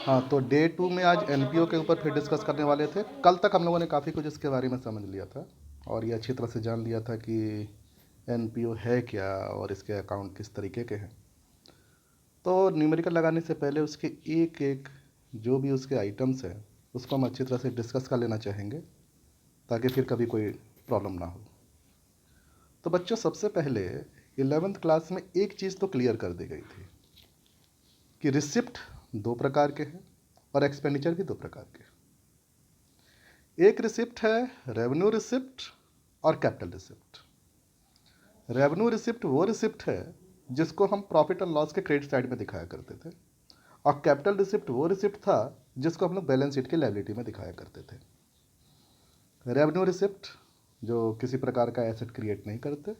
हाँ, तो डे 2 में आज एनपीओ के ऊपर फिर डिस्कस करने वाले थे। कल तक हम लोगों ने काफ़ी कुछ इसके बारे में समझ लिया था और ये अच्छी तरह से जान लिया था कि एनपीओ है क्या और इसके अकाउंट किस तरीके के हैं। तो न्यूमेरिकल लगाने से पहले उसके एक एक जो भी उसके आइटम्स हैं उसको हम अच्छी तरह से डिस्कस कर लेना चाहेंगे ताकि फिर कभी कोई प्रॉब्लम ना हो। तो बच्चों, सबसे पहले 11th क्लास में एक चीज़ तो क्लियर कर दी गई थी कि रिसिप्ट दो प्रकार के हैं और एक्सपेंडिचर भी दो प्रकार के हैं। एक रिसिप्ट है रेवेन्यू रिसिप्ट और कैपिटल रिसिप्ट। रेवेन्यू रिसिप्ट वो रिसिप्ट है जिसको हम प्रॉफिट एंड लॉस के क्रेडिट साइड में दिखाया करते थे और कैपिटल रिसिप्ट वो रिसिप्ट था जिसको हम लोग बैलेंस शीट की लायबिलिटी में दिखाया करते थे। रेवेन्यू रिसिप्ट जो किसी प्रकार का एसेट क्रिएट नहीं करते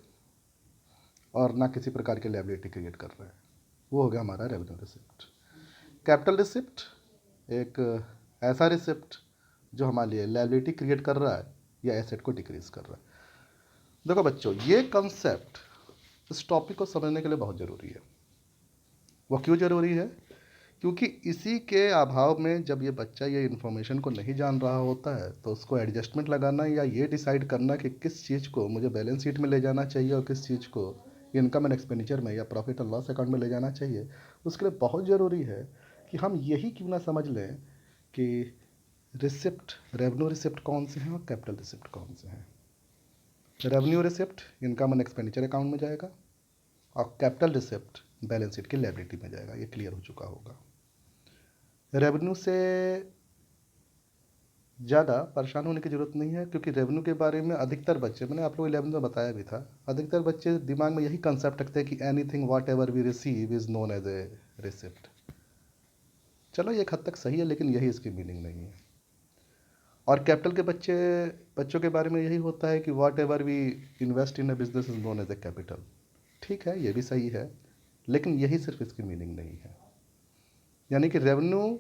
और ना किसी प्रकार की लायबिलिटी क्रिएट कर रहे हैं, वो हो गया हमारा रेवेन्यू रिसिप्ट। कैपिटल रिसिप्ट एक ऐसा रिसिप्ट जो हमारे लिए लायबिलिटी क्रिएट कर रहा है या एसेट को डिक्रीज कर रहा है। देखो बच्चों, ये कंसेप्ट इस टॉपिक को समझने के लिए बहुत ज़रूरी है। वो क्यों ज़रूरी है? क्योंकि इसी के अभाव में जब ये बच्चा ये इन्फॉर्मेशन को नहीं जान रहा होता है तो उसको एडजस्टमेंट लगाना या ये डिसाइड करना कि किस चीज़ को मुझे बैलेंस शीट में ले जाना चाहिए और किस चीज़ को इनकम एंड एक्सपेंडिचर में या प्रॉफिट एंड लॉस अकाउंट में ले जाना चाहिए, उसके लिए बहुत ज़रूरी है कि हम यही क्यों ना समझ लें कि रिसिप्ट रेवेन्यू रिसिप्ट कौन से हैं और कैपिटल रिसिप्ट कौन से हैं। Revenue receipt income and expenditure account में जाएगा और कैपिटल रिसिप्ट बैलेंस शीट की लायबिलिटी में जाएगा। ये क्लियर हो चुका होगा। रेवेन्यू से ज़्यादा परेशान होने की ज़रूरत नहीं है क्योंकि रेवेन्यू के बारे में अधिकतर बच्चे, मैंने आप लोग 11th में बताया भी था, अधिकतर बच्चे दिमाग में यही कंसेप्ट रखते हैं कि anything whatever we receive is known as a receipt. चलो ये एक हद तक सही है, लेकिन यही इसकी मीनिंग नहीं है। और कैपिटल के बच्चों के बारे में यही होता है कि whatever we invest in a business is known as a capital. ठीक है, ये भी सही है, लेकिन यही सिर्फ इसकी मीनिंग नहीं है। यानी कि रेवेन्यू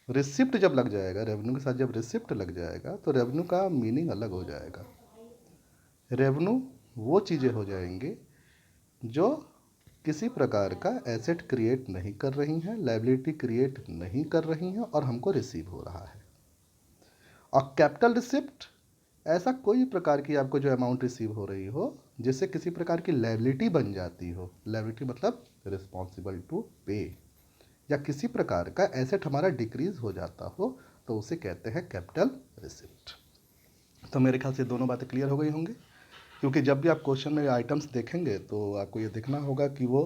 रिसिप्ट जब लग जाएगा, रेवेन्यू के साथ जब रिसिप्ट लग जाएगा तो रेवेन्यू का मीनिंग अलग हो जाएगा। रेवेन्यू वो चीज़ें हो जाएंगी जो किसी प्रकार का एसेट क्रिएट नहीं कर रही हैं, लायबिलिटी क्रिएट नहीं कर रही हैं और हमको रिसीव हो रहा है। और कैपिटल रिसिप्ट ऐसा कोई प्रकार की आपको जो अमाउंट रिसीव हो रही हो जिससे किसी प्रकार की लायबिलिटी बन जाती हो, लायबिलिटी मतलब रिस्पॉन्सिबल टू पे, या किसी प्रकार का एसेट हमारा डिक्रीज हो जाता हो, तो उसे कहते हैं कैपिटल रिसिप्ट। तो मेरे ख्याल से दोनों बातें क्लियर हो गई होंगी, क्योंकि जब भी आप क्वेश्चन में आइटम्स देखेंगे तो आपको ये देखना होगा कि वो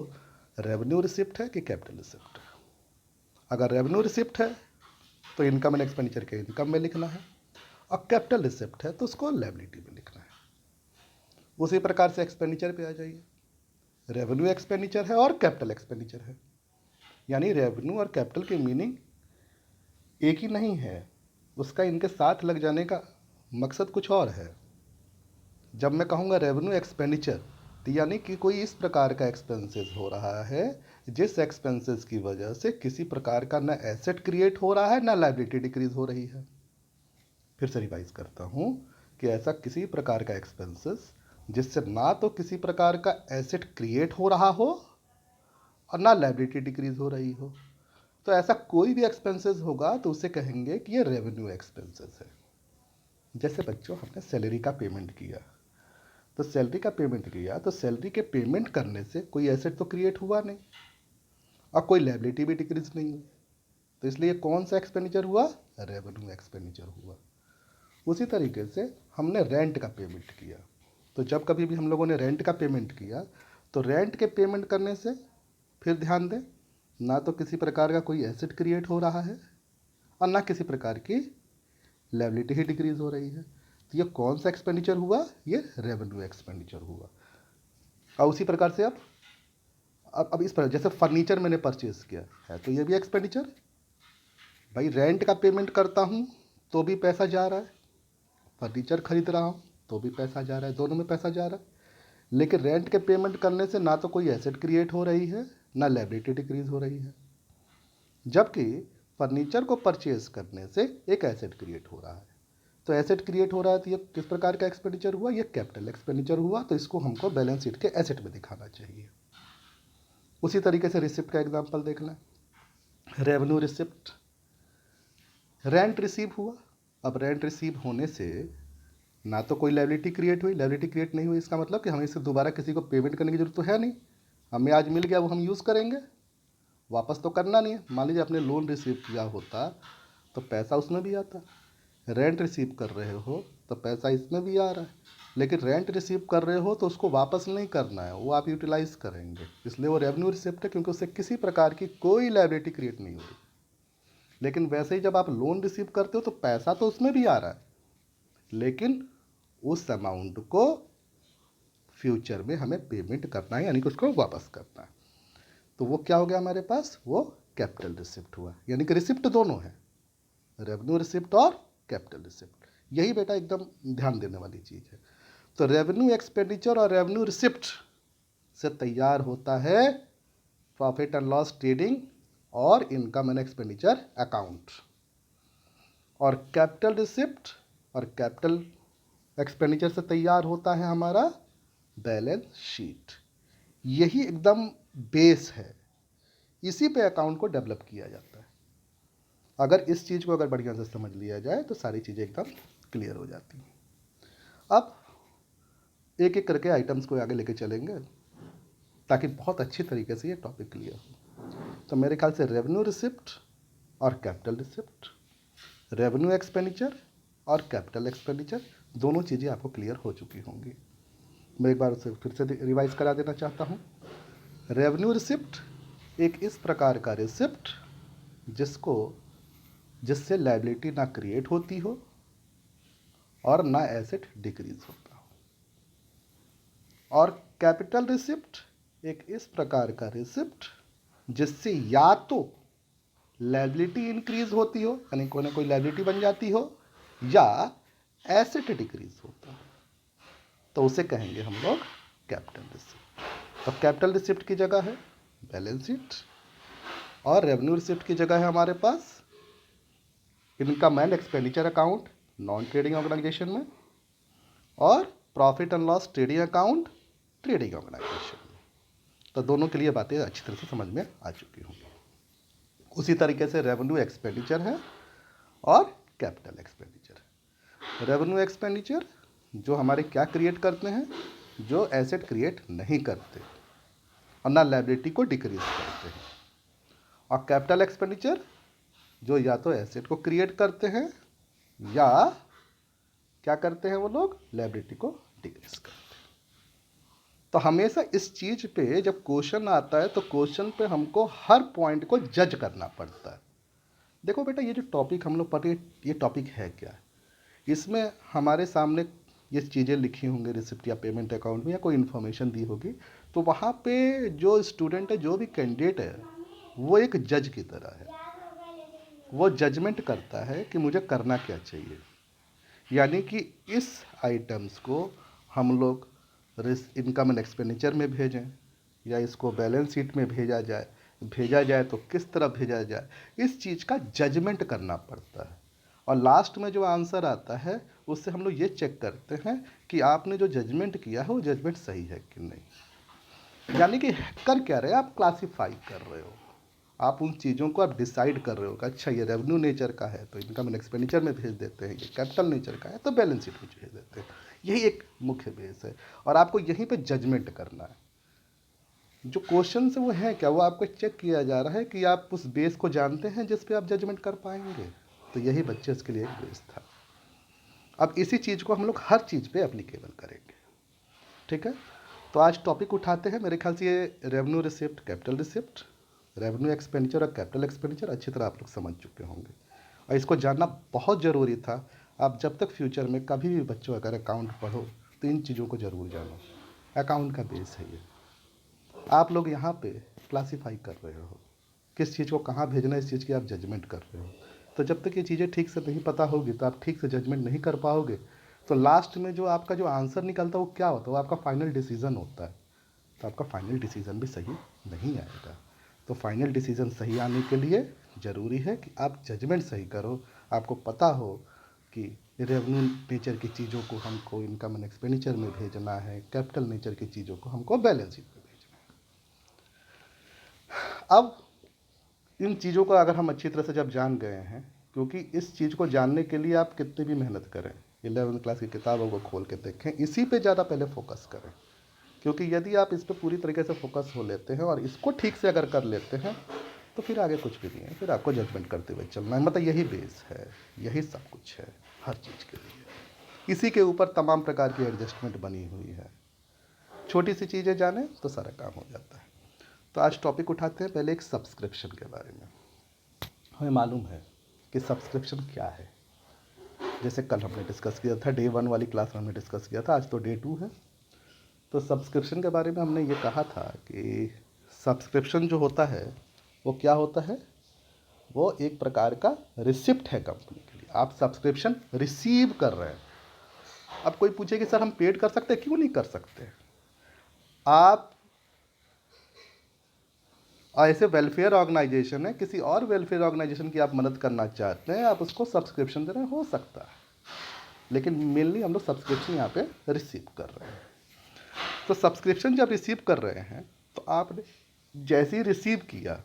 रेवेन्यू रिसिप्ट है कि कैपिटल रिसिप्ट है। अगर रेवेन्यू रिसिप्ट है तो इनकम एंड एक्सपेंडिचर के इनकम में लिखना है और कैपिटल रिसिप्ट है तो उसको लायबिलिटी में लिखना है। उसी प्रकार से एक्सपेंडिचर पे आ जाइए। रेवेन्यू एक्सपेंडिचर है और कैपिटल एक्सपेंडिचर है, यानी रेवेन्यू और कैपिटल की मीनिंग एक ही नहीं है, उसका इनके साथ लग जाने का मकसद कुछ और है। जब मैं कहूँगा रेवेन्यू एक्सपेंडिचर तो यानी कि कोई इस प्रकार का एक्सपेंसेस हो रहा है जिस एक्सपेंसेस की वजह से किसी प्रकार का ना एसेट क्रिएट हो रहा है ना लायबिलिटी डिक्रीज हो रही है। फिर से रिवाइज करता हूँ कि ऐसा किसी प्रकार का एक्सपेंसेस जिससे ना तो किसी प्रकार का एसेट क्रिएट हो रहा हो और ना लायबिलिटी डिक्रीज हो रही हो, तो ऐसा कोई भी एक्सपेंसेस होगा तो उसे कहेंगे कि ये रेवेन्यू एक्सपेंसेस है। जैसे बच्चों, हमने सैलरी का पेमेंट किया, तो सैलरी का पेमेंट किया तो सैलरी के पेमेंट करने से कोई एसेट तो क्रिएट हुआ नहीं और कोई लायबिलिटी भी डिक्रीज नहीं हुई, तो इसलिए कौन सा एक्सपेंडिचर हुआ? रेवेन्यू एक्सपेंडिचर हुआ। उसी तरीके से हमने रेंट का पेमेंट किया, तो जब कभी भी हम लोगों ने रेंट का पेमेंट किया तो रेंट के पेमेंट करने से, फिर ध्यान दें, ना तो किसी प्रकार का कोई एसेट क्रिएट हो रहा है और ना किसी प्रकार की लायबिलिटी ही डिक्रीज हो रही है, तो ये कौन सा एक्सपेंडिचर हुआ? ये रेवेन्यू एक्सपेंडिचर हुआ। और उसी प्रकार से अब इस पर जैसे फर्नीचर मैंने परचेज किया है तो ये भी एक्सपेंडिचर। भाई रेंट का पेमेंट करता हूँ तो भी पैसा जा रहा है, फर्नीचर खरीद रहा हूँ तो भी पैसा जा रहा है, दोनों में पैसा जा रहा है। लेकिन रेंट के पेमेंट करने से ना तो कोई एसेट क्रिएट हो रही है ना लायबिलिटी डिक्रीज हो रही है, जबकि फर्नीचर को परचेज करने से एक एसेट क्रिएट हो रहा है। तो एसेट क्रिएट हो रहा है तो ये किस प्रकार का एक्सपेंडिचर हुआ? ये कैपिटल एक्सपेंडिचर हुआ, तो इसको हमको बैलेंस शीट के एसेट में दिखाना चाहिए। उसी तरीके से रिसिप्ट का एग्जाम्पल देख लें। रेवेन्यू रिसिप्ट, रेंट रिसीव हुआ। अब रेंट रिसीव होने से ना तो कोई लायबिलिटी क्रिएट हुई, लायबिलिटी क्रिएट नहीं हुई, इसका मतलब कि हमें इसे दोबारा किसी को पेमेंट करने की जरूरत तो है नहीं। हमें आज मिल गया, वो हम यूज़ करेंगे, वापस तो करना नहीं है। मान लीजिए आपने लोन रिसीव किया होता तो पैसा उसमें भी आता, रेंट रिसीव कर रहे हो तो पैसा इसमें भी आ रहा है, लेकिन रेंट रिसीव कर रहे हो तो उसको वापस नहीं करना है, वो आप यूटिलाइज करेंगे, इसलिए वो रेवेन्यू रिसिप्ट है, क्योंकि उससे किसी प्रकार की कोई लायबिलिटी क्रिएट नहीं हो रही। लेकिन वैसे ही जब आप लोन रिसीव करते हो तो पैसा तो उसमें भी आ रहा है, लेकिन उस अमाउंट को फ्यूचर में हमें पेमेंट करना है, यानी कि उसको वापस करना है। तो वो क्या हो गया हमारे पास, वो कैपिटल रिसिप्ट हुआ। यानी कि रिसिप्ट दोनों है, रेवेन्यू रिसिप्ट और कैपिटल रिसिप्ट। यही बेटा एकदम ध्यान देने वाली चीज़ है। तो रेवेन्यू एक्सपेंडिचर और रेवेन्यू रिसिप्ट से तैयार होता है प्रॉफिट एंड लॉस ट्रेडिंग और इनकम एंड एक्सपेंडिचर अकाउंट। और कैपिटल रिसिप्ट और कैपिटल एक्सपेंडिचर से तैयार होता है हमारा बैलेंस शीट। यही एकदम बेस है, इसी पे अकाउंट को डेवलप किया जाता है। अगर इस चीज़ को अगर बढ़िया से समझ लिया जाए तो सारी चीज़ें एकदम क्लियर हो जाती हैं। अब एक एक करके आइटम्स को आगे लेके चलेंगे ताकि बहुत अच्छी तरीके से ये टॉपिक क्लियर हो। तो मेरे ख्याल से रेवेन्यू रिसिप्ट और कैपिटल रिसिप्ट, रेवेन्यू एक्सपेंडिचर और कैपिटल एक्सपेंडिचर, दोनों चीज़ें आपको क्लियर हो चुकी होंगी। मैं एक बार उसे फिर से रिवाइज करा देना चाहता हूँ। रेवेन्यू रिसिप्ट एक इस प्रकार का रिसिप्ट जिससे लायबिलिटी ना क्रिएट होती हो और ना एसेट डिक्रीज होता हो। और कैपिटल रिसिप्ट एक इस प्रकार का रिसिप्ट जिससे या तो लायबिलिटी इंक्रीज होती हो, यानी कोई ना कोई लायबिलिटी बन जाती हो, या एसेट डिक्रीज होता हो, तो उसे कहेंगे हम लोग कैपिटल रिसिप्ट। तो कैपिटल रिसिप्ट की जगह है बैलेंस शीट और रेवेन्यू रिसिप्ट की जगह है हमारे पास income and expenditure account non trading organisation में, और profit and loss trading account trading organisation में। तो दोनों के लिए बातें अच्छी तरह से समझ में आ चुकी होंगी। उसी तरीके से रेवेन्यू एक्सपेंडिचर है और कैपिटल एक्सपेंडिचर। रेवेन्यू एक्सपेंडिचर जो हमारे क्या क्रिएट करते हैं, जो एसेट क्रिएट नहीं करते और ना लायबिलिटी को डिक्रीज करते हैं। और कैपिटल एक्सपेंडिचर जो या तो एसेट को क्रिएट करते हैं या क्या करते हैं वो लोग, लायबिलिटी को डिक्रीज करते हैं। तो हमेशा इस चीज़ पे जब क्वेश्चन आता है तो क्वेश्चन पे हमको हर पॉइंट को जज करना पड़ता है। देखो बेटा, ये जो टॉपिक हम लोग पढ़े, ये टॉपिक है क्या, इसमें हमारे सामने ये चीज़ें लिखी होंगी रिसिप्ट या पेमेंट अकाउंट में, या कोई इन्फॉर्मेशन दी होगी, तो वहाँ पे जो स्टूडेंट है, जो भी कैंडिडेट है, वो एक जज की तरह है। वो जजमेंट करता है कि मुझे करना क्या चाहिए। यानी कि इस आइटम्स को हम लोग इनकम एंड एक्सपेंडिचर में भेजें या इसको बैलेंस शीट में भेजा जाए तो किस तरह भेजा जाए, इस चीज़ का जजमेंट करना पड़ता है। और लास्ट में जो आंसर आता है उससे हम लोग ये चेक करते हैं कि आपने जो जजमेंट किया है वो जजमेंट सही है कि नहीं। यानी कि कर क्या रहे हैं, आप क्लासीफाई कर रहे हो, आप उन चीज़ों को आप डिसाइड कर रहे हो कि अच्छा ये रेवेन्यू नेचर का है तो इनकम एंड एक्सपेंडिचर में भेज देते हैं, ये कैपिटल नेचर का है तो बैलेंस शीट में भेज देते हैं। यही एक मुख्य बेस है और आपको यहीं पे जजमेंट करना है। जो क्वेश्चन है वो है क्या, वो आपको चेक किया जा रहा है कि आप उस बेस को जानते हैं जिस पे आप जजमेंट कर पाएंगे। तो यही बच्चे इसके लिए एक बेस था। अब इसी चीज़ को हम लोग हर चीज़ पे एप्लीकेबल करेंगे, ठीक है। तो आज टॉपिक उठाते हैं, मेरे ख्याल से ये revenue receipt, capital receipt, revenue expenditure और कैपिटल एक्सपेंडिचर अच्छी तरह आप लोग समझ चुके होंगे और इसको जानना बहुत ज़रूरी था। आप जब तक फ्यूचर में कभी भी बच्चों अगर अकाउंट पढ़ो तो इन चीज़ों को ज़रूर जानो, अकाउंट का बेस है ये। आप लोग यहाँ पे क्लासीफाई कर रहे हो, किस चीज़ को कहाँ भेजना है, इस चीज़ की आप जजमेंट कर रहे हो। तो जब तक ये चीज़ें ठीक से नहीं पता होगी तो आप ठीक से जजमेंट नहीं कर पाओगे। तो लास्ट में जो आपका जो आंसर निकलता है वो क्या होता है, वो आपका फाइनल डिसीज़न होता है। तो आपका फाइनल डिसीज़न भी सही नहीं आएगा। तो फाइनल डिसीज़न सही आने के लिए ज़रूरी है कि आप जजमेंट सही करो, आपको पता हो कि रेवेन्यू नेचर की चीज़ों को हमको इनकम एंड एक्सपेंडिचर में भेजना है, कैपिटल नेचर की चीज़ों को हमको बैलेंस शीट में भेजना है। अब इन चीज़ों को अगर हम अच्छी तरह से जब जान गए हैं, क्योंकि इस चीज़ को जानने के लिए आप कितनी भी मेहनत करें, 11वीं क्लास की किताबों को खोल के देखें, इसी पे ज़्यादा पहले फोकस करें, क्योंकि यदि आप इस पर पूरी तरीके से फोकस हो लेते हैं और इसको ठीक से अगर कर लेते हैं तो फिर आगे कुछ भी नहीं है, फिर आपको जजमेंट करते हुए चलना है। मतलब यही बेस है, यही सब कुछ है हर चीज़ के लिए। इसी के ऊपर तमाम प्रकार की एडजस्टमेंट बनी हुई है। छोटी सी चीज़ें जाने तो सारा काम हो जाता है। तो आज टॉपिक उठाते हैं पहले एक सब्सक्रिप्शन के बारे में। हमें मालूम है कि सब्सक्रिप्शन क्या है। जैसे कल हमने डिस्कस किया था, डे 1 वाली क्लास में हमने डिस्कस किया था, आज तो डे 2 है। तो सब्सक्रिप्शन के बारे में हमने ये कहा था कि सब्सक्रिप्शन जो होता है वो क्या होता है, वो एक प्रकार का रिसिप्ट है कंपनी के लिए। आप सब्सक्रिप्शन रिसीव कर रहे हैं। अब कोई पूछे कि सर हम पेड कर सकते हैं, क्यों नहीं कर सकते। आप ऐसे वेलफेयर ऑर्गेनाइजेशन है, किसी और वेलफेयर ऑर्गेनाइजेशन की आप मदद करना चाहते हैं, आप उसको सब्सक्रिप्शन दे रहे हैं, हो सकता है, लेकिन मेनली हम लोग सब्सक्रिप्शन यहाँ पे रिसीव कर रहे हैं। तो सब्सक्रिप्शन जब रिसीव कर रहे हैं तो आपने जैसे ही रिसीव किया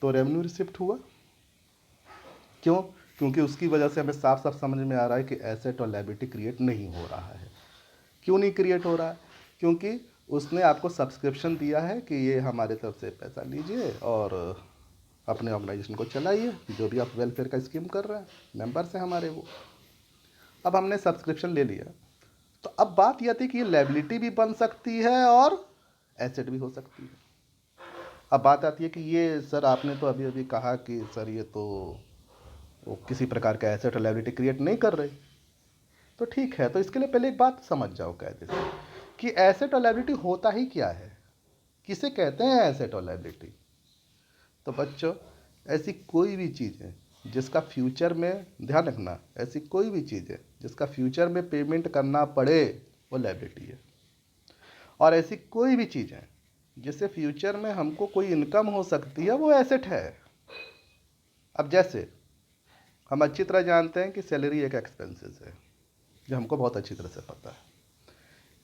तो रेवेन्यू रिसिप्ट हुआ। क्यों? क्योंकि उसकी वजह से हमें साफ साफ समझ में आ रहा है कि एसेट और लायबिलिटी क्रिएट नहीं हो रहा है। क्यों नहीं क्रिएट हो रहा है? क्योंकि उसने आपको सब्सक्रिप्शन दिया है कि ये हमारे तरफ से पैसा लीजिए और अपने ऑर्गेनाइजेशन को चलाइए, जो भी आप वेलफेयर का स्कीम कर रहे हैं, मेंबर्स हैं हमारे वो। अब हमने सब्सक्रिप्शन ले लिया, तो अब बात यह थी कि ये लायबिलिटी भी बन सकती है और एसेट भी हो सकती है। अब बात आती है कि ये सर आपने तो अभी अभी कहा कि सर ये तो वो किसी प्रकार का एसेट और लायबिलिटी क्रिएट नहीं कर रही। तो ठीक है, तो इसके लिए पहले एक बात समझ जाओ कायदे से कि एसेट और लायबिलिटी होता ही क्या है, किसे कहते हैं एसेट और लायबिलिटी। तो बच्चों, ऐसी कोई भी चीज़ है जिसका फ्यूचर में, ध्यान रखना, ऐसी कोई भी चीज़ है जिसका फ्यूचर में पेमेंट करना पड़े वो लायबिलिटी है। और ऐसी कोई भी चीज़ है जिससे फ्यूचर में हमको कोई इनकम हो सकती है वो एसेट है। अब जैसे हम अच्छी तरह जानते हैं कि सैलरी एक एक्सपेंसेस है, जो हमको बहुत अच्छी तरह से पता है।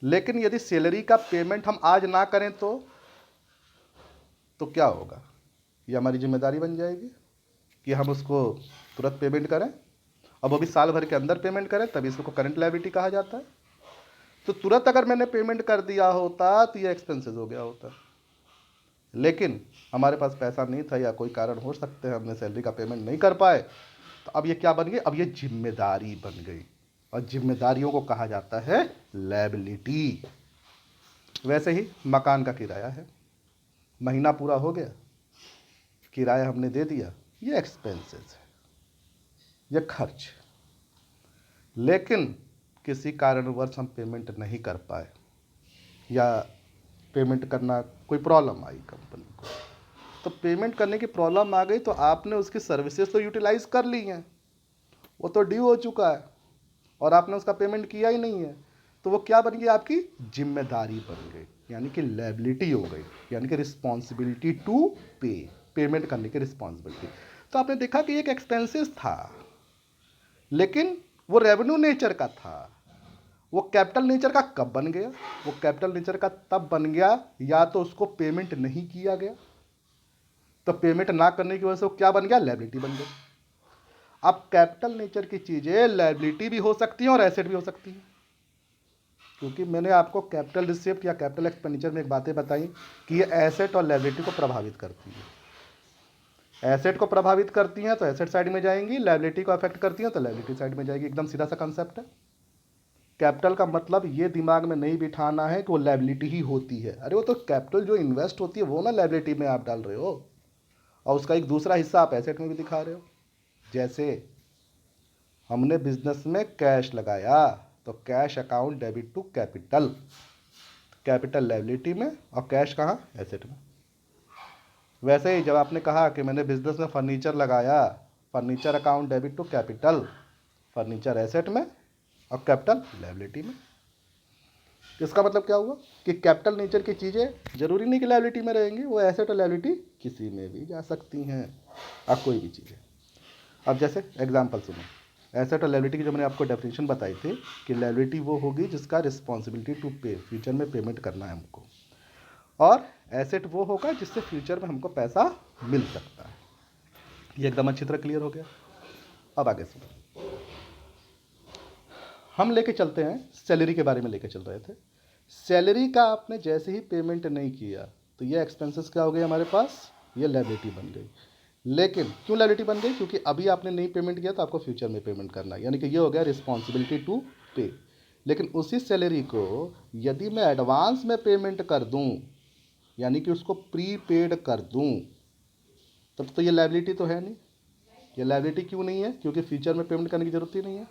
लेकिन यदि सैलरी का पेमेंट हम आज ना करें तो क्या होगा? ये हमारी जिम्मेदारी बन जाएगी कि हम उसको तुरंत पेमेंट करें। अब वो भी साल भर के अंदर पेमेंट करें, तभी इसको करंट लायबिलिटी कहा जाता है। तो तुरंत अगर मैंने पेमेंट कर दिया होता तो ये एक्सपेंसेस हो गया होता, लेकिन हमारे पास पैसा नहीं था या कोई कारण हो सकते हैं हमने सैलरी का पेमेंट नहीं कर पाए, तो अब ये क्या बन गई? अब ये जिम्मेदारी बन गई, और जिम्मेदारियों को कहा जाता है लायबिलिटी। वैसे ही मकान का किराया है, महीना पूरा हो गया, किराया हमने दे दिया, ये एक्सपेंसेस है, ये खर्च। लेकिन किसी कारणवश हम पेमेंट नहीं कर पाए या पेमेंट करना कोई प्रॉब्लम आई कंपनी को, तो पेमेंट करने की प्रॉब्लम आ गई तो आपने उसकी सर्विसेज तो यूटिलाइज कर ली हैं, वो तो ड्यू हो चुका है और आपने उसका पेमेंट किया ही नहीं है, तो वो क्या बन गई? आपकी जिम्मेदारी बन गई, यानी कि लायबिलिटी हो गई, यानी कि रिस्पॉन्सिबिलिटी टू पे, पेमेंट करने की रिस्पॉन्सिबिलिटी। तो आपने देखा कि एक एक्सपेंसेस था, लेकिन वो रेवेन्यू नेचर का था। वो कैपिटल नेचर का कब बन गया? वो कैपिटल नेचर का तब बन गया या तो उसको पेमेंट नहीं किया गया, तो पेमेंट ना करने की वजह से वो क्या बन गया? लायबिलिटी बन गई। अब कैपिटल नेचर की चीज़ें लायबिलिटी भी हो सकती हैं और एसेट भी हो सकती हैं, क्योंकि मैंने आपको कैपिटल रिसिप्ट या कैपिटल एक्सपेंडिचर में एक बातें बताई कि ये एसेट और लायबिलिटी को प्रभावित करती है। एसेट को प्रभावित करती हैं तो एसेट साइड में जाएंगी, लायबिलिटी को अफेक्ट करती हैं तो लायबिलिटी साइड में जाएगी। एकदम सीधा सा कंसेप्ट है। कैपिटल का मतलब ये दिमाग में नहीं बिठाना है कि वो लायबिलिटी ही होती है। अरे वो तो कैपिटल जो इन्वेस्ट होती है वो ना लायबिलिटी में आप डाल रहे हो, और उसका एक दूसरा हिस्सा आप एसेट में भी दिखा रहे हो। जैसे हमने बिजनेस में कैश लगाया तो cash account debit to capital, capital liability में और कैश कहाँ? एसेट में। वैसे ही जब आपने कहा कि मैंने बिजनेस में फर्नीचर लगाया, furniture account debit to capital, furniture asset में और कैपिटल लायबिलिटी में। इसका मतलब क्या हुआ कि कैपिटल नेचर की चीज़ें जरूरी नहीं कि लायबिलिटी में रहेंगी, वो एसेट और लायबिलिटी किसी में भी जा सकती हैं। अब कोई भी चीज़ें, अब जैसे एग्जांपल सुनो, एसेट और लायबिलिटी की जो मैंने आपको डेफिनेशन बताई थी कि लायबिलिटी वो होगी जिसका रिस्पॉन्सिबिलिटी टू पे, फ्यूचर में पेमेंट करना है हमको, और एसेट वो होगा जिससे फ्यूचर में हमको पैसा मिल सकता है। ये एकदम अच्छी तरह क्लियर हो गया। अब आगे सुनो, हम लेके चलते हैं सैलरी के बारे में लेके चल रहे थे। सैलरी का आपने जैसे ही पेमेंट नहीं किया तो ये एक्सपेंसेस क्या हो गए हमारे पास, ये लायबिलिटी बन गई। लेकिन क्यों लायबिलिटी बन गई, क्योंकि अभी आपने नहीं पेमेंट किया तो आपको फ्यूचर में पेमेंट करना है, यानी कि ये हो गया रिस्पॉन्सिबिलिटी टू पे। लेकिन उसी सैलरी को यदि मैं एडवांस में पेमेंट कर दूं, यानी कि उसको प्री पेड कर दूं, तब तो ये लायबिलिटी तो है नहीं। ये लायबिलिटी क्यों नहीं है, क्योंकि फ्यूचर में पेमेंट करने की जरूरत ही नहीं है।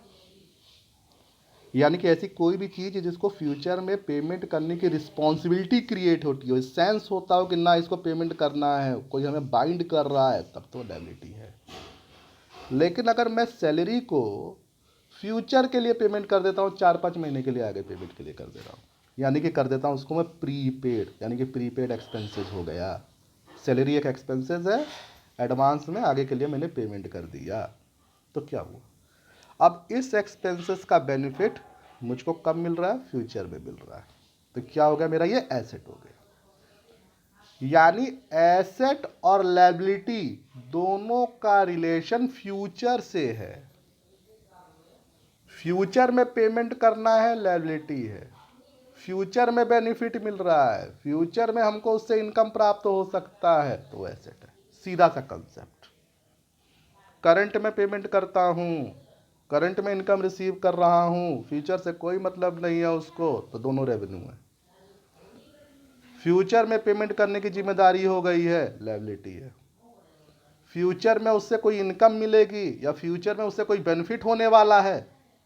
यानी कि ऐसी कोई भी चीज़ जिसको फ्यूचर में पेमेंट करने की रिस्पॉन्सिबिलिटी क्रिएट होती हो, सेंस होता हो कि ना इसको पेमेंट करना है, कोई हमें बाइंड कर रहा है, तब तो लायबिलिटी है। लेकिन अगर मैं सैलरी को फ्यूचर के लिए पेमेंट कर देता हूँ, 4-5 महीने के लिए आगे पेमेंट के लिए कर दे रहा हूँ, यानी कि कर देता हूँ उसको मैं प्रीपेड, यानी कि प्रीपेड एक्सपेंसेस हो गया। सैलरी एक एक्सपेंसेस है, एडवांस में आगे के लिए मैंने पेमेंट कर दिया, तो क्या हुआ, अब इस एक्सपेंसेस का बेनिफिट मुझको कब मिल रहा है, फ्यूचर में मिल रहा है। तो क्या हो गया, मेरा ये एसेट हो गया। यानी एसेट और लायबिलिटी दोनों का रिलेशन फ्यूचर से है। फ्यूचर में पेमेंट करना है, लायबिलिटी है। फ्यूचर में बेनिफिट मिल रहा है, फ्यूचर में हमको उससे इनकम प्राप्त हो सकता है, तो एसेट है। सीधा सा कंसेप्ट। करंट में पेमेंट करता हूं, करंट में इनकम रिसीव कर रहा हूं, फ्यूचर से कोई मतलब नहीं है उसको, तो दोनों रेवेन्यू है। फ्यूचर में पेमेंट करने की जिम्मेदारी हो गई है, लायबिलिटी है। फ्यूचर में उससे कोई इनकम मिलेगी या फ्यूचर में उससे कोई बेनिफिट होने वाला है,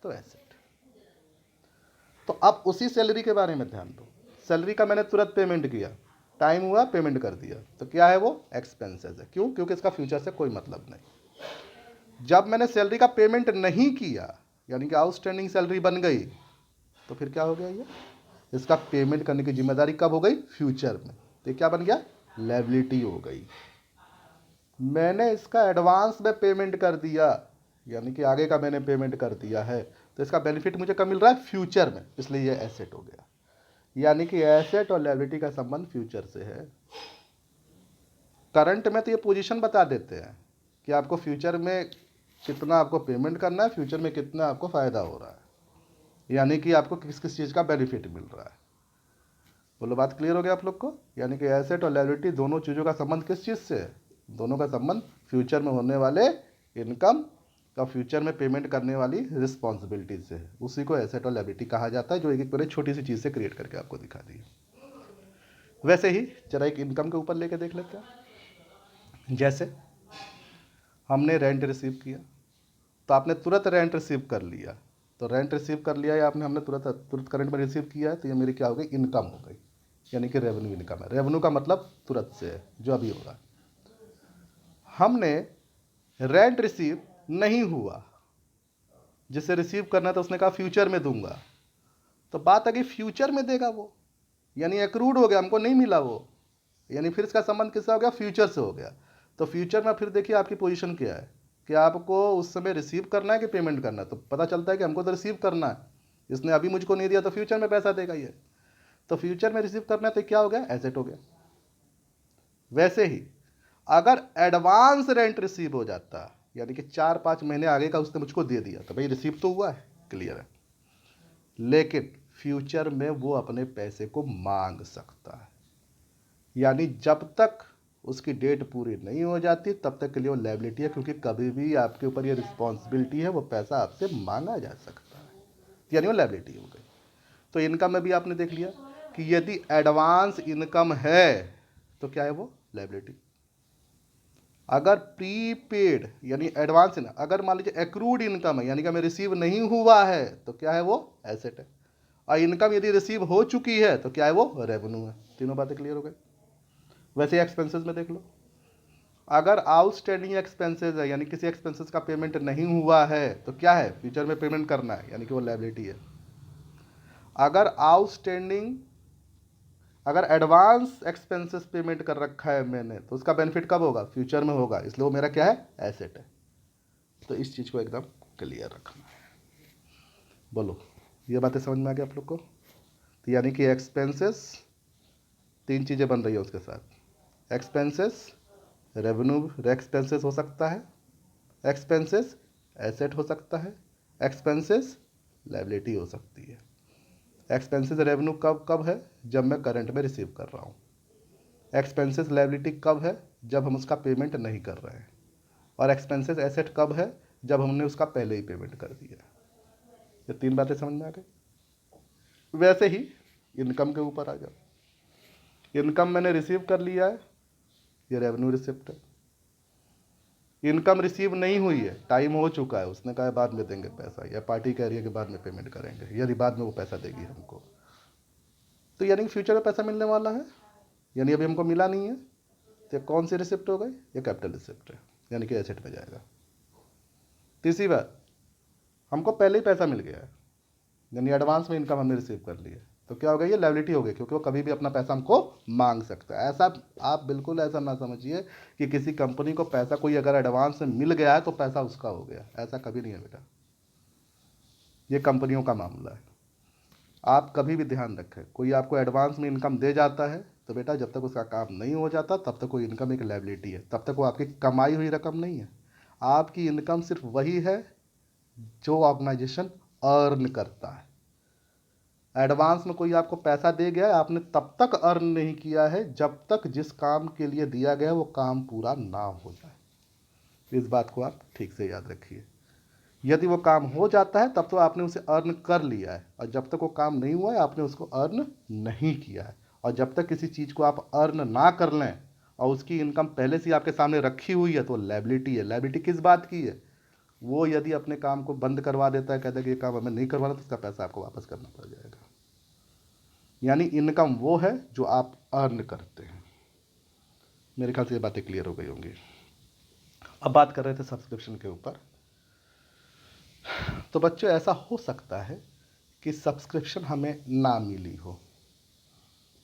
तो एसेट। तो अब उसी सैलरी के बारे में ध्यान दो। सैलरी का मैंने तुरंत पेमेंट किया, टाइम हुआ पेमेंट कर दिया, तो क्या है वो, एक्सपेंसेस है। क्यों, क्योंकि इसका फ्यूचर से कोई मतलब नहीं। जब मैंने सैलरी का पेमेंट नहीं किया, यानी कि आउटस्टैंडिंग सैलरी बन गई, तो फिर क्या हो गया, ये इसका पेमेंट करने की जिम्मेदारी कब हो गई, फ्यूचर में। तो क्या बन गया, लायबिलिटी हो गई। मैंने इसका एडवांस में पेमेंट कर दिया, यानी कि आगे का मैंने पेमेंट कर दिया है, तो इसका बेनिफिट मुझे कब मिल रहा है, फ्यूचर में, इसलिए ये एसेट हो गया। यानी कि एसेट और लायबिलिटी का संबंध फ्यूचर से है। करंट में तो ये पोजीशन बता देते हैं कि आपको फ्यूचर में कितना आपको पेमेंट करना है, फ्यूचर में कितना आपको फ़ायदा हो रहा है, यानी कि आपको किस किस चीज़ का बेनिफिट मिल रहा है। बोलो, बात क्लियर हो गया आप लोग को। यानी कि एसेट और लायबिलिटी दोनों चीज़ों का संबंध किस चीज़ से है, दोनों का संबंध फ्यूचर में होने वाले इनकम का फ्यूचर में पेमेंट करने वाली रिस्पॉन्सिबिलिटी से है। उसी को एसेट और लायबिलिटी कहा जाता है, जो एक एक बड़े छोटी सी चीज़ से क्रिएट करके आपको दिखा दी। वैसे ही जरा एक इनकम के ऊपर लेके देख लेते हैं। जैसे हमने रेंट रिसीव किया, तो आपने तुरंत रेंट रिसीव कर लिया, तो रेंट रिसीव कर लिया या आपने हमने तुरंत तुरंत करंट में रिसीव किया है, तो ये मेरी क्या हो गई, इनकम हो गई, यानी कि रेवेन्यू इनकम है। रेवेन्यू का मतलब तुरंत से है, जो अभी होगा। हमने रेंट रिसीव नहीं हुआ, जिसे रिसीव करना था उसने कहा फ्यूचर में दूंगा, तो बात आ गई फ्यूचर में देगा वो, यानी एक्रूड हो गया, हमको नहीं मिला वो, यानी फिर इसका संबंध किससे हो गया, फ्यूचर से हो गया। तो फ्यूचर में फिर देखिए आपकी पोजीशन क्या है, कि आपको उस समय रिसीव करना है कि पेमेंट करना है। तो पता चलता है कि हमको तो रिसीव करना है, इसने अभी मुझको नहीं दिया तो फ्यूचर में पैसा देगा ये, तो फ्यूचर में रिसीव करना है, तो क्या हो गया, एसेट हो गया। वैसे ही अगर एडवांस रेंट रिसीव हो जाता, यानी कि 4-5 महीने आगे का उसने मुझको दे दिया, तो भाई रिसीव तो हुआ है, क्लियर है। लेकिन फ्यूचर में वो अपने पैसे को मांग सकता है, यानी जब तक उसकी डेट पूरी नहीं हो जाती तब तक के लिए वो लायबिलिटी है, क्योंकि कभी भी आपके ऊपर ये रिस्पॉन्सिबिलिटी है, वो पैसा आपसे मांगा जा सकता है, यानी वो लायबिलिटी हो गई। तो इनकम में भी आपने देख लिया कि यदि एडवांस इनकम है तो क्या है वो, लायबिलिटी। अगर प्रीपेड यानी एडवांस, अगर मान लीजिए एक्रूड इनकम है, यानी कि हमें रिसीव नहीं हुआ है, तो क्या है वो, एसेट है। और इनकम यदि रिसीव हो चुकी है तो क्या है वो, रेवेन्यू है। तीनों बातें क्लियर हो गई। वैसे एक्सपेंसेस में देख लो, अगर आउटस्टैंडिंग एक्सपेंसेस है, यानी किसी एक्सपेंसेस का पेमेंट नहीं हुआ है, तो क्या है, फ्यूचर में पेमेंट करना है, यानी कि वो लायबिलिटी है। अगर आउटस्टैंडिंग, अगर एडवांस एक्सपेंसेस पेमेंट कर रखा है मैंने, तो उसका बेनिफिट कब होगा, फ्यूचर में होगा, इसलिए वो मेरा क्या है, एसेट है। तो इस चीज़ को एकदम क्लियर रखना है। बोलो, ये बातें समझ में आ गई आप लोग को। तो यानी कि एक्सपेंसेस, तीन चीज़ें बन रही है उसके साथ, एक्सपेंसेस, रेवेन्यू एक्सपेंसेस हो सकता है, एक्सपेंसेस एसेट हो सकता है, एक्सपेंसेस लायबिलिटी हो सकती है। एक्सपेंसेस रेवेन्यू कब कब है? जब मैं करंट में रिसीव कर रहा हूँ। एक्सपेंसेस लायबिलिटी कब है? जब हम उसका पेमेंट नहीं कर रहे हैं। और एक्सपेंसेस एसेट कब है? जब हमने उसका पहले ही पेमेंट कर दिया। ये 3 बातें समझ में आ गई। वैसे ही इनकम के ऊपर आ जाओ। इनकम मैंने रिसीव कर लिया है, ये रेवेन्यू रिसिप्ट है। इनकम रिसीव नहीं हुई है, टाइम हो चुका है, उसने कहा बाद में देंगे पैसा, या पार्टी कह रही है कि बाद में पेमेंट करेंगे, यदि बाद में वो पैसा देगी हमको, तो यानी कि फ्यूचर में पैसा मिलने वाला है, यानी अभी हमको मिला नहीं है, तो कौन सी रिसिप्ट हो गई? ये कैपिटल रिसिप्ट है, यानी कि एसेट में जाएगा। तीसरी बात, हमको पहले ही पैसा मिल गया है, यानी एडवांस में इनकम हमने रिसीव कर ली है, तो क्या हो गई? ये लायबिलिटी हो गई, क्योंकि वो कभी भी अपना पैसा हमको मांग सकता है। ऐसा आप बिल्कुल ऐसा ना समझिए कि किसी कंपनी को पैसा कोई अगर एडवांस में मिल गया है तो पैसा उसका हो गया, ऐसा कभी नहीं है बेटा। ये कंपनियों का मामला है। आप कभी भी ध्यान रखें, कोई आपको एडवांस में इनकम दे जाता है तो बेटा जब तक उसका काम नहीं हो जाता तब तक वो इनकम एक लायबिलिटी है, तब तक वो आपकी कमाई हुई रकम नहीं है। आपकी इनकम सिर्फ वही है जो ऑर्गेनाइजेशन अर्न करता है। एडवांस में कोई आपको पैसा दे गया है, आपने तब तक अर्न नहीं किया है जब तक जिस काम के लिए दिया गया वो काम पूरा ना हो जाए। इस बात को आप ठीक से याद रखिए। यदि वो काम हो जाता है तब तो आपने उसे अर्न कर लिया है, और जब तक वो काम नहीं हुआ है आपने उसको अर्न नहीं किया है। और जब तक किसी चीज़ को आप अर्न ना कर लें और उसकी इनकम पहले से आपके सामने रखी हुई है तो लायबिलिटी है। लायबिलिटी किस बात की है? वो यदि अपने काम को बंद करवा देता है, कहता है कि ये काम हमें नहीं करवाना, तो उसका पैसा आपको वापस करना पड़ जाएगा। यानी इनकम वो है जो आप अर्न करते हैं। मेरे ख्याल से ये बातें क्लियर हो गई होंगी। अब बात कर रहे थे सब्सक्रिप्शन के ऊपर। तो बच्चों ऐसा हो सकता है कि सब्सक्रिप्शन हमें ना मिली हो,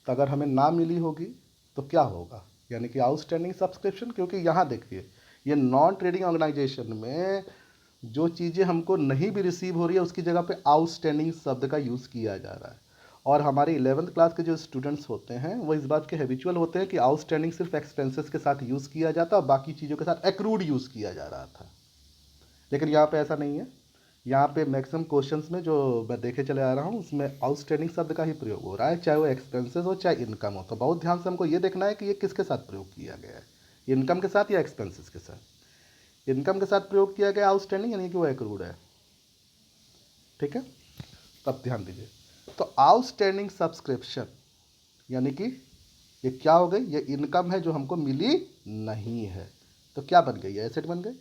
तो अगर हमें ना मिली होगी तो क्या होगा? यानी कि आउटस्टैंडिंग सब्सक्रिप्शन। क्योंकि यहाँ देखिए, ये नॉन ट्रेडिंग ऑर्गेनाइजेशन में जो चीज़ें हमको नहीं भी रिसीव हो रही है उसकी जगह पे आउटस्टैंडिंग शब्द का यूज़ किया जा रहा है। और हमारे 11th क्लास के जो स्टूडेंट्स होते हैं वो इस बात के हैबिचुअल होते हैं कि आउटस्टैंडिंग सिर्फ एक्सपेंसेस के साथ यूज़ किया जाता है और बाकी चीज़ों के साथ एक्रूड यूज़ किया जा रहा था। लेकिन यहाँ पे ऐसा नहीं है। यहाँ पे मैक्सिमम क्वेश्चंस में जो मैं देखे चले आ रहा हूँ उसमें आउटस्टैंडिंग शब्द का ही प्रयोग हो रहा है, चाहे वो एक्सपेंसेस हो चाहे इनकम हो। तो बहुत ध्यान से हमको ये देखना है कि ये किसके साथ प्रयोग किया गया है, इनकम के साथ या एक्सपेंसेस के साथ। इनकम के साथ प्रयोग किया गया आउटस्टैंडिंग, यानी कि वो एक्रूड है। ठीक है, तब ध्यान दीजिए। तो आउटस्टैंडिंग सब्सक्रिप्शन यानी कि ये क्या हो गई? ये इनकम है जो हमको मिली नहीं है, तो क्या बन गई? एसेट बन गई।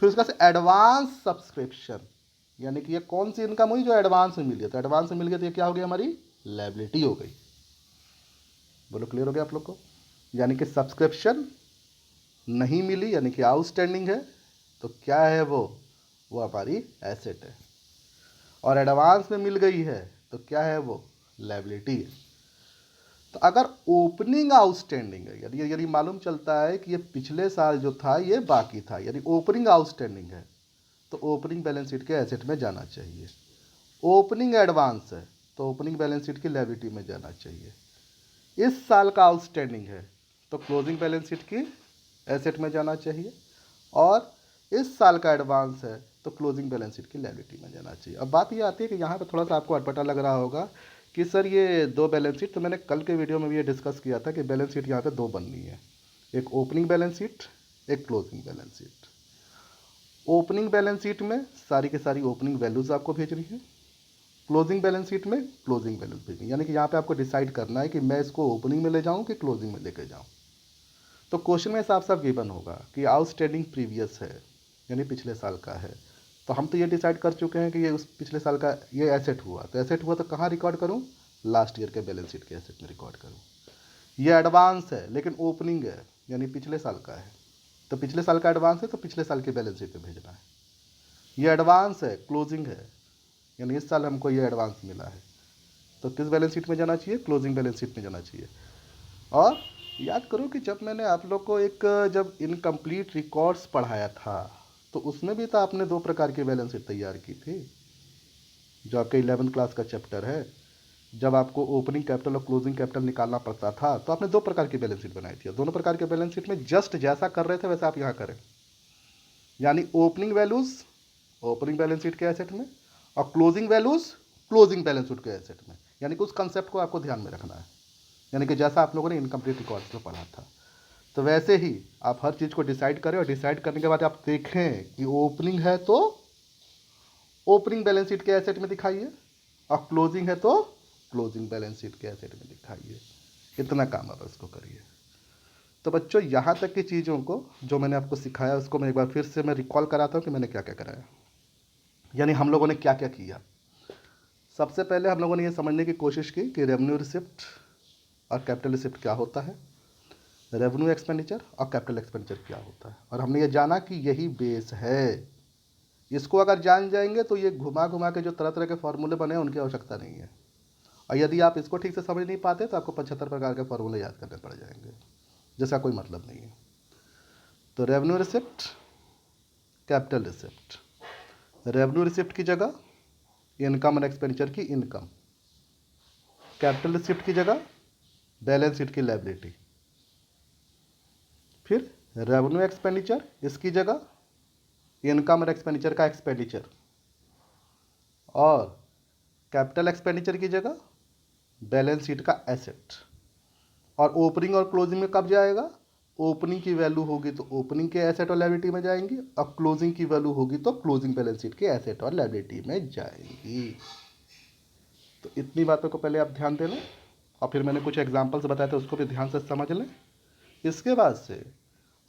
फिर उसका से एडवांस सब्सक्रिप्शन, यानी कि ये कौन सी इनकम हुई? जो एडवांस में मिली है। तो एडवांस में मिल गई तो ये क्या हो गई? हमारी लायबिलिटी हो गई। बोलो, क्लियर हो गया आप लोग को? यानी कि सब्सक्रिप्शन नहीं मिली यानी कि आउटस्टैंडिंग है, तो क्या है वो हमारी एसेट है। और एडवांस में मिल गई है तो क्या है? वो लायबिलिटी है। तो अगर ओपनिंग आउटस्टैंडिंग है, यदि मालूम चलता है कि ये पिछले साल जो था ये बाकी था, यानी ओपनिंग आउटस्टैंडिंग है, तो ओपनिंग बैलेंस शीट के एसेट में जाना चाहिए। ओपनिंग एडवांस है तो ओपनिंग बैलेंस शीट की लायबिलिटी में जाना चाहिए। इस साल का आउटस्टैंडिंग है तो क्लोजिंग बैलेंस शीट की एसेट में जाना चाहिए। और इस साल का एडवांस है तो क्लोजिंग बैलेंस शीट की लायबिलिटी में जाना चाहिए। अब बात ये आती है कि यहाँ पे थोड़ा सा आपको अटपटा लग रहा होगा कि सर ये 2 बैलेंस शीट, तो मैंने कल के वीडियो में भी ये डिस्कस किया था कि बैलेंस शीट यहाँ पे 2 बननी है, एक ओपनिंग बैलेंस शीट, एक closing balance sheet. Opening balance sheet में सारी की सारी ओपनिंग वैल्यूज़ आपको भेजनी है, क्लोजिंग बैलेंस शीट में क्लोजिंग वैल्यूज भेजनी, यानी कि यहाँ पे आपको डिसाइड करना है कि मैं इसको ओपनिंग में ले जाऊँ कि क्लोजिंग में लेके जाऊँ। तो क्वेश्चन में साफ साफ गिवन होगा कि आउटस्टैंडिंग प्रीवियस है, यानी पिछले साल का है। तो हम तो ये डिसाइड कर चुके हैं कि ये उस पिछले साल का ये एसेट हुआ, तो एसेट हुआ तो कहाँ रिकॉर्ड करूँ? लास्ट ईयर के बैलेंस शीट के एसेट में रिकॉर्ड करूँ। ये एडवांस है लेकिन ओपनिंग है, यानी पिछले साल का है, तो पिछले साल का एडवांस है तो पिछले साल के बैलेंस शीट में भेजना है। ये एडवांस है, क्लोजिंग है, यानी इस साल हमको ये एडवांस मिला है, तो किस बैलेंस शीट में जाना चाहिए? क्लोजिंग बैलेंस शीट में जाना चाहिए। और याद करो कि जब मैंने आप लोग को जब इनकम्प्लीट रिकॉर्ड्स पढ़ाया था तो उसमें भी तो आपने 2 प्रकार की बैलेंस शीट तैयार की थी, जो आपके 11th क्लास का चैप्टर है। जब आपको ओपनिंग कैपिटल और क्लोजिंग कैपिटल निकालना पड़ता था तो आपने दो प्रकार की बैलेंस शीट बनाई थी, दोनों प्रकार के बैलेंस शीट में जस्ट जैसा कर रहे थे वैसा आप यहाँ करें, यानी opening values opening balance sheet के एसेट में और closing values closing balance sheet के एसेट में, यानी कि उस कंसेप्ट को आपको ध्यान में रखना है, यानी कि जैसा आप लोगों ने इनकम्प्लीट रिकॉर्ड्स में पढ़ा था। तो वैसे ही आप हर चीज़ को डिसाइड करें और डिसाइड करने के बाद आप देखें कि ओपनिंग है तो ओपनिंग बैलेंस शीट के एसेट में दिखाइए और क्लोजिंग है तो क्लोजिंग बैलेंस शीट के एसेट में दिखाइए। इतना काम आप इसको करिए। तो बच्चों यहाँ तक की चीज़ों को जो मैंने आपको सिखाया उसको मैं एक बार फिर से मैं रिकॉल कराता हूँ कि मैंने क्या क्या कराया, यानी हम लोगों ने क्या क्या किया। सबसे पहले हम लोगों ने ये समझने की कोशिश की कि रेवेन्यू रिसिप्ट और कैपिटल रिसिप्ट क्या होता है, रेवेन्यू एक्सपेंडिचर और कैपिटल एक्सपेंडिचर क्या होता है, और हमने ये जाना कि यही बेस है। इसको अगर जान जाएंगे तो ये घुमा घुमा के जो तरह तरह के फार्मूले बने हैं उनकी आवश्यकता नहीं है, और यदि आप इसको ठीक से समझ नहीं पाते तो आपको 75 प्रकार के फार्मूले याद करने पड़ जाएंगे जिसका कोई मतलब नहीं है। तो revenue receipt, capital receipt, revenue receipt की जगह इनकम और एक्सपेंडिचर की इनकम, कैपिटल रिसिप्ट की जगह बैलेंस शीट की लायबिलिटी, फिर रेवेन्यू एक्सपेंडिचर इसकी जगह इनकम और एक्सपेंडिचर का एक्सपेंडिचर, और कैपिटल एक्सपेंडिचर की जगह बैलेंस शीट का एसेट। और ओपनिंग और क्लोजिंग में कब जाएगा, ओपनिंग की वैल्यू होगी तो ओपनिंग के एसेट और लायबिलिटी में जाएंगी, और क्लोजिंग की वैल्यू होगी तो क्लोजिंग बैलेंस शीट के एसेट और लायबिलिटी में जाएंगी। तो इतनी बातों को पहले आप ध्यान दे लें, और फिर मैंने कुछ एग्जांपल्स बताए थे उसको भी ध्यान से समझ लें। इसके बाद से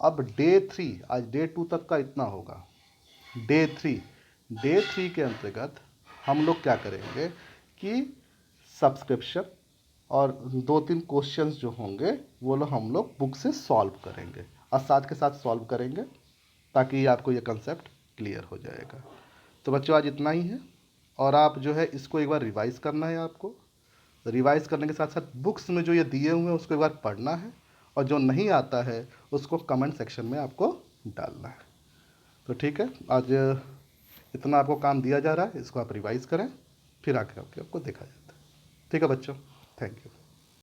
अब डे 3, आज डे 2 तक का इतना होगा। डे 3 के अंतर्गत हम लोग क्या करेंगे कि सब्सक्रिप्शन और 2-3 क्वेश्चंस जो होंगे वो लोग हम लोग बुक से सॉल्व करेंगे, और साथ के साथ सॉल्व करेंगे ताकि आपको ये कंसेप्ट क्लियर हो जाएगा। तो बच्चों आज इतना ही है, और आप जो है इसको एक बार रिवाइज़ करना है। आपको रिवाइज़ करने के साथ साथ बुक्स में जो ये दिए हुए हैं उसको एक बार पढ़ना है, और जो नहीं आता है उसको कमेंट सेक्शन में आपको डालना है। तो ठीक है, आज इतना आपको काम दिया जा रहा है, इसको आप रिवाइज़ करें, फिर आके आपको देखा जाता है। ठीक है बच्चों, थैंक यू।